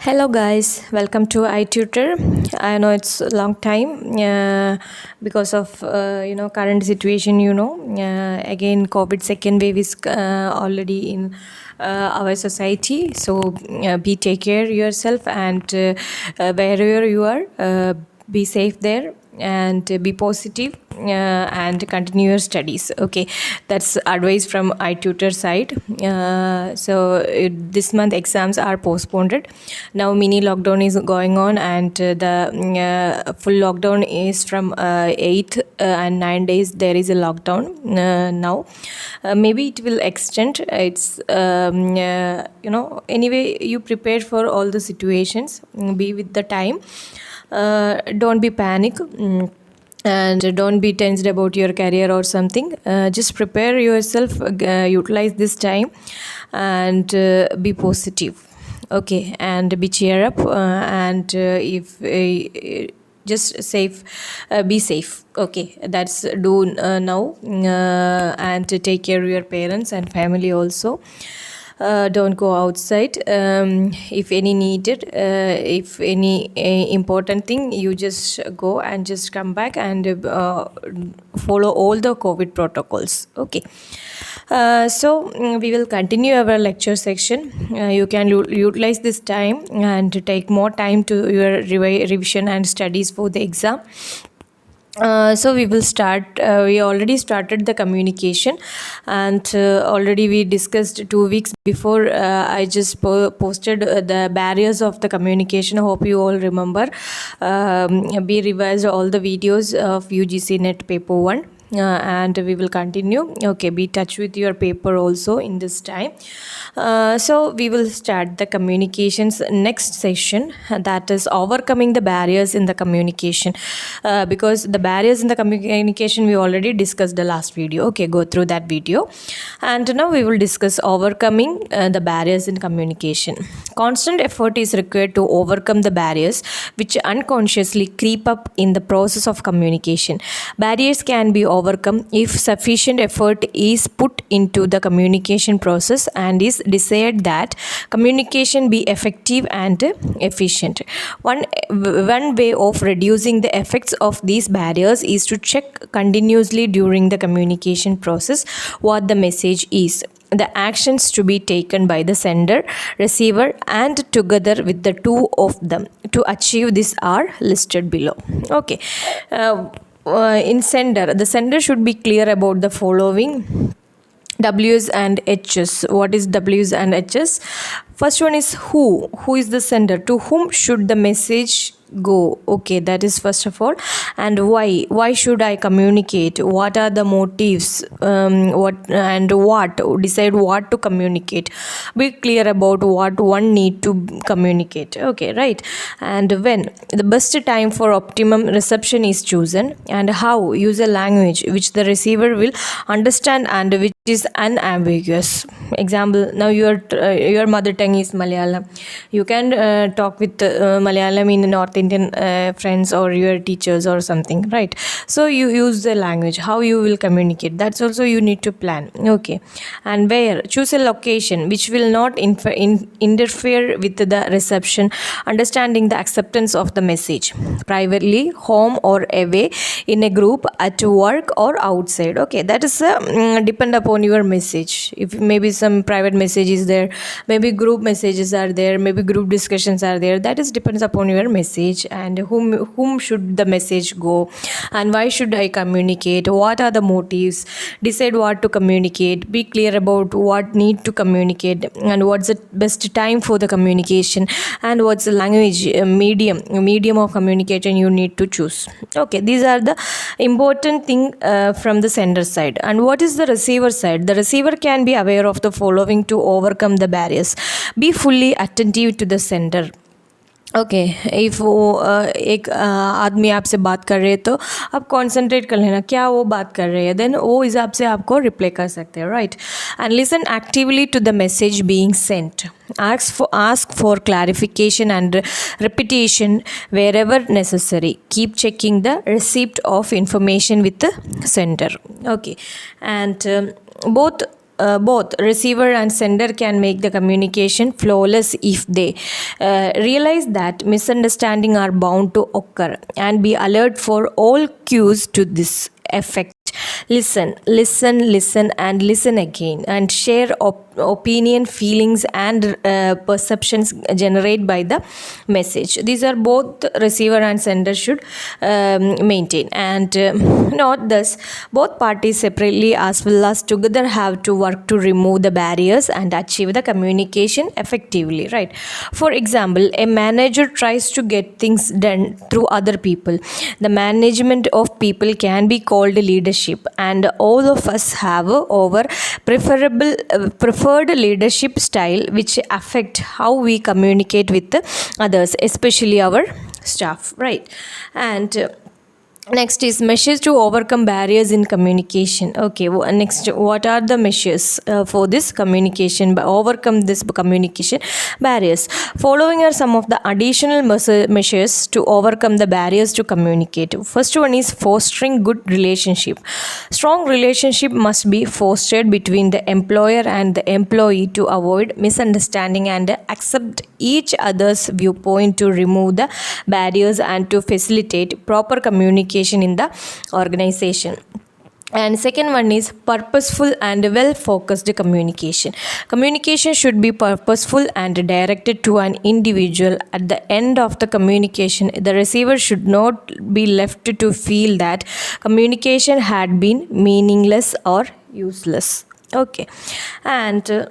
Hello guys, welcome to iTutor. I know it's a long time because of current situation. Again COVID second wave is already in our society. So be take care yourself and wherever you are, be safe there and be positive and continue your studies. Okay, that's advice from iTutor side. This month exams are postponed. Now mini lockdown is going on and the full lockdown is from 8 and 9 days there is a lockdown now. Maybe it will extend. It's anyway you prepare for all the situations. Be with the time. Don't be panic. And don't be tensed about your career or something. Just prepare yourself, utilize this time and be positive. Okay, and be cheer up and if just safe, be safe. Okay, that's do now and to take care of your parents and family also. Don't go outside. If any needed, if any important thing, you just go and just come back and follow all the COVID protocols. Okay. We will continue our lecture section. You can utilize this time and take more time to your revision and studies for the exam. We will start. We already started the communication and already we discussed 2 weeks before. I just posted the barriers of the communication. Hope you all remember. We revised all the videos of UGC NET paper 1. And we will continue. Okay, be in touch with your paper also in this time. We will start the communications next session, that is overcoming the barriers in the communication, because the barriers in the communication we already discussed the last video. Okay, go through that video. And now we will discuss overcoming the barriers in communication. Constant effort is required to overcome the barriers which unconsciously creep up in the process of communication. Barriers can be overcome if sufficient effort is put into the communication process and is desired that communication be effective and efficient. One way of reducing the effects of these barriers is to check continuously during the communication process what the message is, the actions to be taken by the sender, receiver, and together with the two of them. To achieve this are listed below. Okay. In sender, the sender should be clear about the following W's and H's. What is W's and H's? First one is who. Who is the sender? To whom should the message go? Okay, that is first of all. And why should I communicate? What are the motives? What decide what to communicate. Be clear about what one need to communicate. Okay, right. And when the best time for optimum reception is chosen, and how use a language which the receiver will understand and which is unambiguous. Example, now your mother tongue is Malayalam. You can talk with Malayalam in North Indian friends or your teachers or something, right? So you use the language, how you will communicate. That's also you need to plan. Okay. And where, choose a location which will not interfere with the reception, understanding the acceptance of the message. Privately, home or away, in a group, at work or outside. Okay, that is depend upon your message. If maybe some private message is there, maybe group messages are there, maybe group discussions are there, that is depends upon your message and whom should the message go and why should I communicate, what are the motives, decide what to communicate, be clear about what need to communicate and what's the best time for the communication and what's the language medium of communication you need to choose. Okay, these are the important thing from the sender side. And what is the receiver side? The receiver can be aware of the following to overcome the barriers. Be fully attentive to the sender. Okay, if वो एक आदमी आपसे बात कर रहे हैं तो आप कॉन्सेंट्रेट कर लेना क्या वो बात कर रहे हैं, देन वो हिसाब से आपको रिप्लाई कर सकते हैं, right. And listen actively to the message being sent. Ask for clarification and repetition wherever necessary. Keep checking the receipt of information with the sender. Okay, and both both receiver and sender can make the communication flawless if they realize that misunderstanding are bound to occur and be alert for all cues to this effect. Listen, listen, listen, and listen again, and share opinion, feelings, and perceptions generated by the message. These are both receiver and sender should maintain, and note thus both parties separately as well as together have to work to remove the barriers and achieve the communication effectively, right? For example, a manager tries to get things done through other people. The management of people can be called leadership, and all of us have our preferred leadership style which affect how we communicate with others, especially our staff, right? And next is measures to overcome barriers in communication. Okay, next, what are the measures for this communication, overcome this communication barriers? Following are some of the additional measures to overcome the barriers to communicate. First one is fostering good relationship. Strong relationship must be fostered between the employer and the employee to avoid misunderstanding and accept each other's viewpoint, to remove the barriers and to facilitate proper communication in the organization. And second one is purposeful and well focused communication. Communication should be purposeful and directed to an individual. At the end of the communication, the receiver should not be left to feel that communication had been meaningless or useless. Okay, and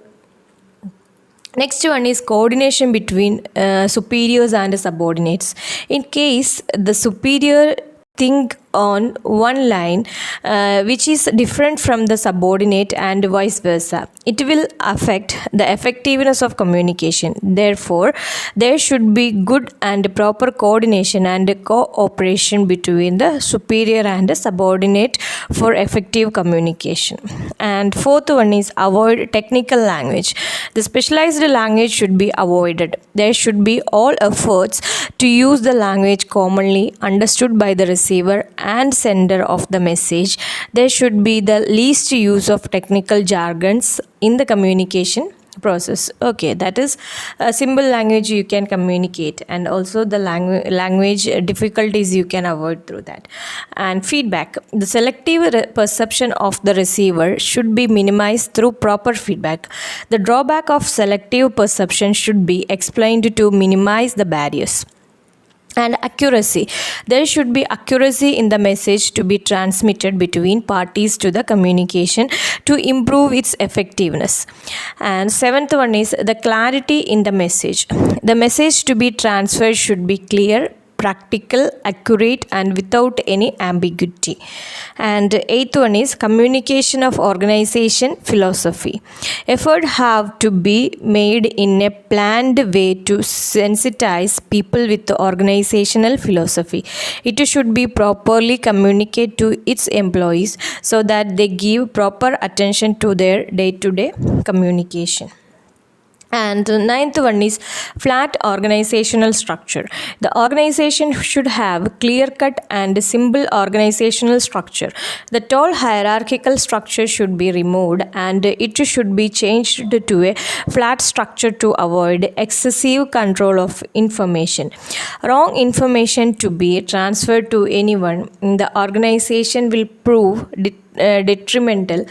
next one is coordination between superiors and subordinates. In case the superior think on one line which is different from the subordinate and vice versa, it will affect the effectiveness of communication. Therefore, there should be good and proper coordination and cooperation between the superior and the subordinate for effective communication. And fourth one is avoid technical language. The specialized language should be avoided. There should be all efforts to use the language commonly understood by the receiver and sender of the message. There should be the least use of technical jargons in the communication process. Okay, that is a simple language you can communicate, and also the language difficulties you can avoid through that. And feedback. The selective perception of the receiver should be minimized through proper feedback. The drawback of selective perception should be explained to minimize the barriers. And accuracy. There should be accuracy in the message to be transmitted between parties to the communication to improve its effectiveness. And seventh one is the clarity in the message. The message to be transferred should be clear, practical, accurate, and without any ambiguity. And eighth one is communication of organization philosophy. Effort have to be made in a planned way to sensitize people with the organizational philosophy. It should be properly communicated to its employees so that they give proper attention to their day-to-day communication. And ninth one is flat organizational structure. The organization should have clear-cut and simple organizational structure. The tall hierarchical structure should be removed and it should be changed to a flat structure to avoid excessive control of information. Wrong information to be transferred to anyone in the organization will prove detrimental.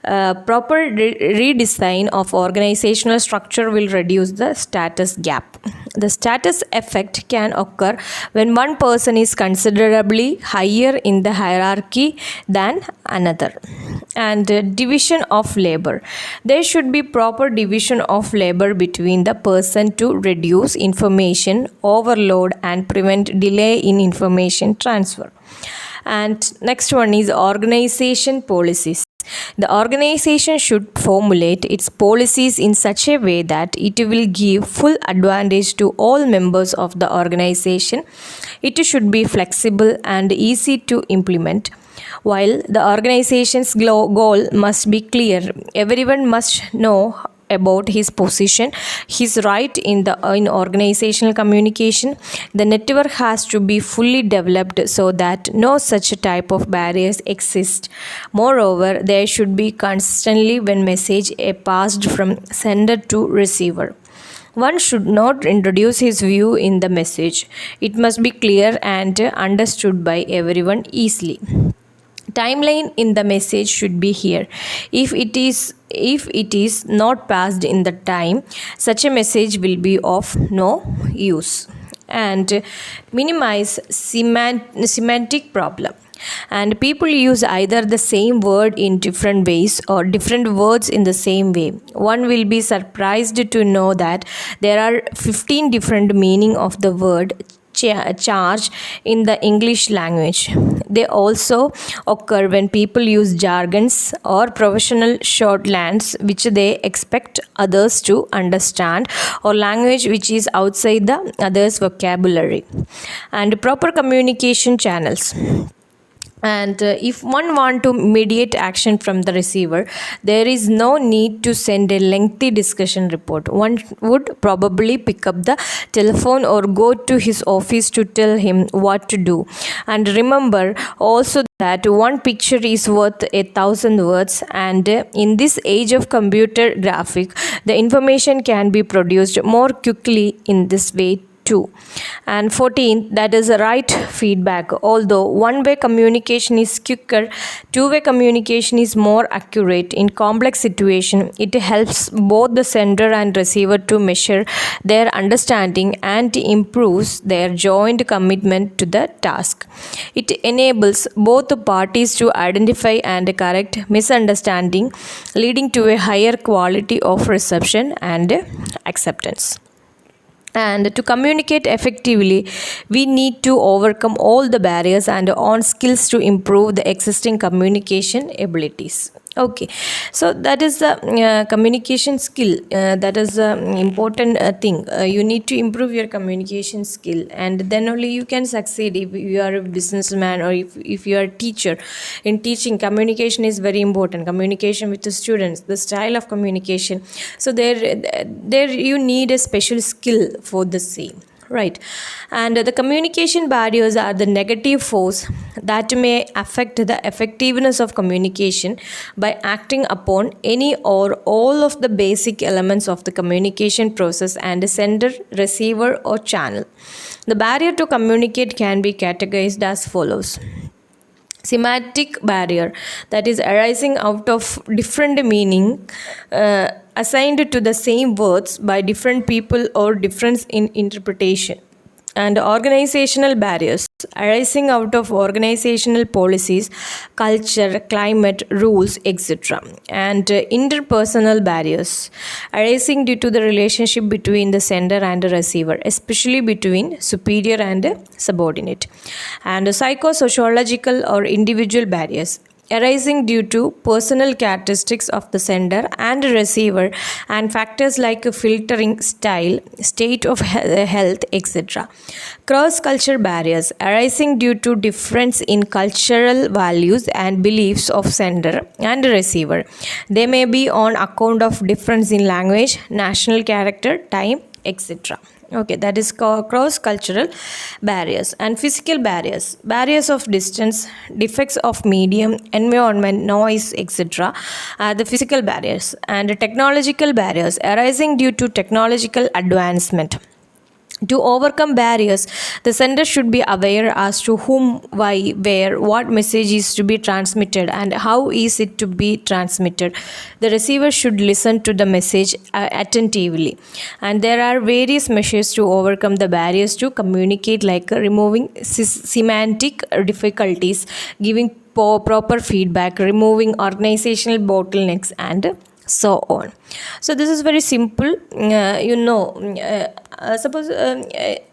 Proper redesign of organizational structure will reduce the status gap. The status effect can occur when one person is considerably higher in the hierarchy than another. And division of labor. There should be proper division of labor between the person to reduce information overload and prevent delay in information transfer. And next one is organization policies. The organization should formulate its policies in such a way that it will give full advantage to all members of the organization. It should be flexible and easy to implement. While the organization's goal must be clear, everyone must know about his position, his right in organizational communication. The network has to be fully developed so that no such type of barriers exist. Moreover, there should be constantly when message are passed from sender to receiver. One should not introduce his view in the message. It must be clear and understood by everyone easily. Timeline in the message should be here. If it is not passed in the time, such a message will be of no use. And minimize semantic problem. And people use either the same word in different ways or different words in the same way. One will be surprised to know that there are 15 different meaning of the word charge in the English language. They also occur when people use jargons or professional shorthands which they expect others to understand, or language which is outside the other's vocabulary. And proper communication channels. And if one want to mediate action from the receiver, there is no need to send a lengthy discussion report. One would probably pick up the telephone or go to his office to tell him what to do. And remember also that one picture is worth 1,000 words, and in this age of computer graphic, the information can be produced more quickly in this way too. And 14, that is right feedback. Although one-way communication is quicker, two-way communication is more accurate. In complex situation, it helps both the sender and receiver to measure their understanding and improves their joint commitment to the task. It enables both the parties to identify and correct misunderstanding, leading to a higher quality of reception and acceptance. And to communicate effectively, we need to overcome all the barriers and on skills to improve the existing communication abilities. Okay, so that is the communication skill. That is the important thing. You need to improve your communication skill, and then only you can succeed. If you are a businessman or if you are a teacher, in teaching, communication is very important. Communication with the students, the style of communication. So there you need a special skill for the same. Right. And the communication barriers are the negative force that may affect the effectiveness of communication by acting upon any or all of the basic elements of the communication process and sender, receiver, or channel. The barrier to communicate can be categorized as follows. Semantic barrier, that is arising out of different meaning assigned to the same words by different people or difference in interpretation. And organizational barriers arising out of organizational policies, culture, climate, rules, etc. And interpersonal barriers arising due to the relationship between the sender and the receiver, especially between superior and subordinate. And psychosociological or individual barriers arising due to personal characteristics of the sender and receiver and factors like filtering style, state of health, etc. Cross-culture barriers arising due to difference in cultural values and beliefs of sender and receiver. They may be on account of difference in language, national character, time, etc. Okay, that is cross-cultural barriers. And physical barriers, barriers of distance, defects of medium, environment, noise, etc. are the physical barriers. And technological barriers arising due to technological advancement. To overcome barriers, the sender should be aware as to whom, why, where, what message is to be transmitted and how is it to be transmitted. The receiver should listen to the message attentively. And there are various measures to overcome the barriers to communicate, like removing semantic difficulties, giving proper feedback, removing organizational bottlenecks, and so on. So this is very simple. Suppose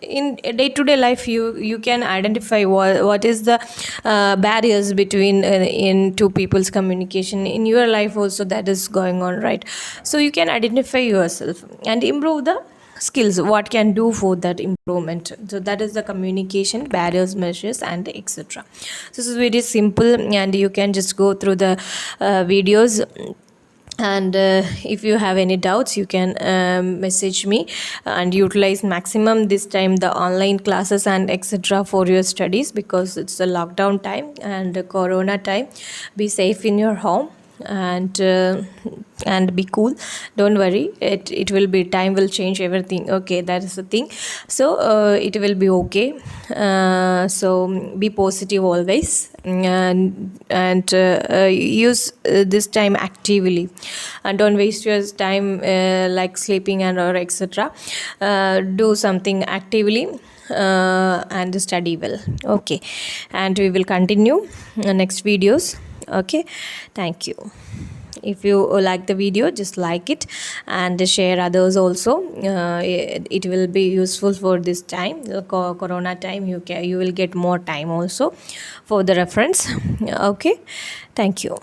in day-to-day life you can identify what is the barriers between in two people's communication. In your life also that is going on, right? So you can identify yourself and improve the skills, what can do for that improvement. So that is the communication barriers, measures, and etc. So this is very simple, and you can just go through the videos And if you have any doubts, you can message me, and utilize maximum this time the online classes and etc for your studies, because it's a lockdown time and a corona time. Be safe in your home, and be cool. Don't worry, it will be, time will change everything. Okay, that is the thing. So it will be okay. So be positive always, and use this time actively, and don't waste your time like sleeping and or etc. Do something actively, and study well. Okay, and we will continue next videos. Okay, thank you. If you like the video, just like it and share others also. It will be useful for this time, the corona time. You will get more time also for the reference. Okay, thank you.